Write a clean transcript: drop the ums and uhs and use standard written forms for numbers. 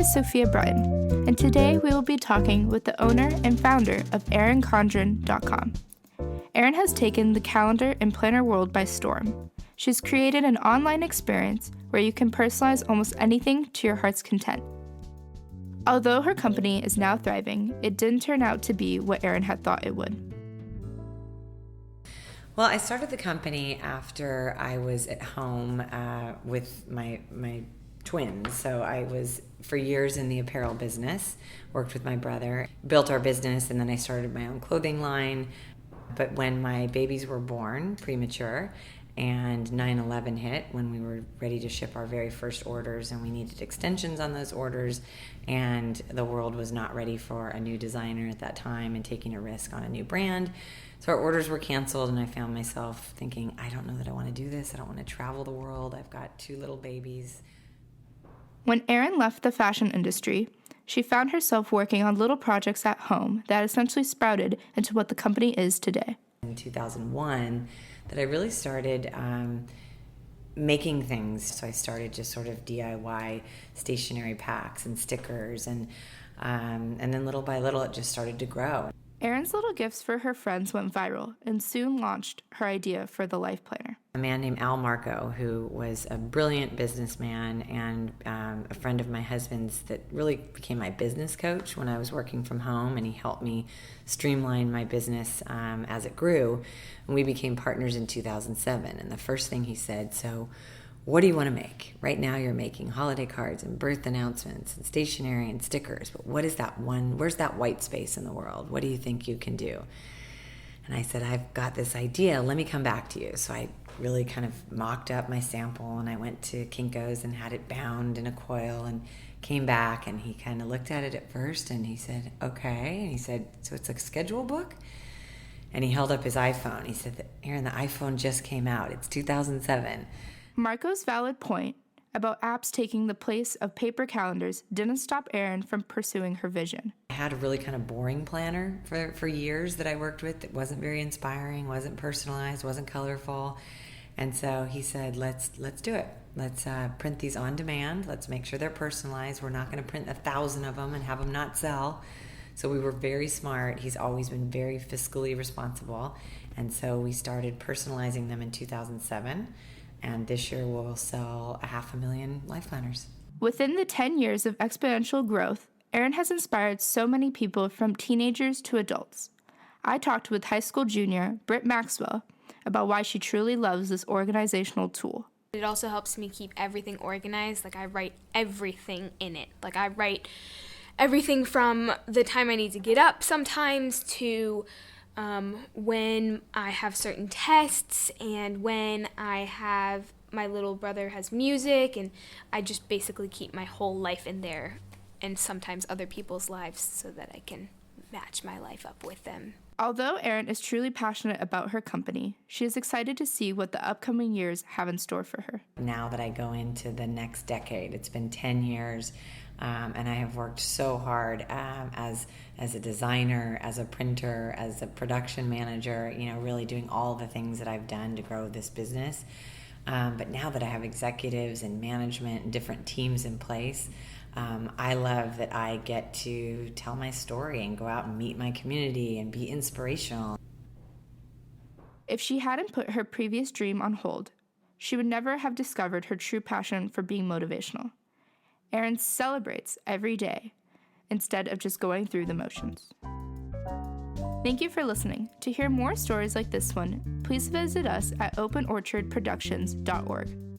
is Sophia Bryan, and today we will be talking with the owner and founder of ErinCondren.com. Erin has taken the calendar and planner world by storm. She's created an online experience where you can personalize almost anything to your heart's content. Although her company is now thriving, it didn't turn out to be what Erin had thought it would. Well, I started the company after I was at home with my twins. So I was for years in the apparel business, worked with my brother, built our business, and then I started my own clothing line. But when my babies were born, premature, and 9/11 hit, when we were ready to ship our very first orders and we needed extensions on those orders, and the world was not ready for a new designer at that time and taking a risk on a new brand. So our orders were canceled, and I found myself thinking, I don't know that I want to do this. I don't want to travel the world. I've got 2 little babies. When Erin left the fashion industry, she found herself working on little projects at home that essentially sprouted into what the company is today. In 2001, that I really started making things. So I started just sort of DIY stationery packs and stickers, and then little by little it just started to grow. Erin's little gifts for her friends went viral and soon launched her idea for the Life Planner. A man named Al Marco, who was a brilliant businessman and a friend of my husband's that really became my business coach when I was working from home, and he helped me streamline my business as it grew. And we became partners in 2007, and the first thing he said, so what do you want to make? Right now you're making holiday cards and birth announcements and stationery and stickers, but what is that one, where's that white space in the world? What do you think you can do? And I said, I've got this idea, let me come back to you. So I really kind of mocked up my sample, and I went to Kinko's and had it bound in a coil and came back, and he kind of looked at it at first and he said, okay. And he said, so it's a schedule book? And he held up his iPhone. He said, Erin, the iPhone just came out. It's 2007. Marco's valid point about apps taking the place of paper calendars didn't stop Erin from pursuing her vision. I had a really kind of boring planner for years that I worked with that wasn't very inspiring, wasn't personalized, wasn't colorful. And so he said, let's do it. Let's print these on demand. Let's make sure they're personalized. We're not going to print 1,000 of them and have them not sell. So we were very smart. He's always been very fiscally responsible. And so we started personalizing them in 2007. And this year we'll sell 500,000 Life Planners. Within the 10 years of exponential growth, Erin has inspired so many people from teenagers to adults. I talked with high school junior Britt Maxwell about why she truly loves this organizational tool. It also helps me keep everything organized. Like, I write everything in it. Like, I write everything from the time I need to get up sometimes to when I have certain tests, and when my little brother has music, and I just basically keep my whole life in there, and sometimes other people's lives, so that I can match my life up with them. Although Erin is truly passionate about her company, she is excited to see what the upcoming years have in store for her. Now that I go into the next decade, it's been 10 years, and I have worked so hard as a designer, as a printer, as a production manager, really doing all the things that I've done to grow this business. But now that I have executives and management and different teams in place, I love that I get to tell my story and go out and meet my community and be inspirational. If she hadn't put her previous dream on hold, she would never have discovered her true passion for being motivational. Erin celebrates every day instead of just going through the motions. Thank you for listening. To hear more stories like this one, please visit us at openorchardproductions.org.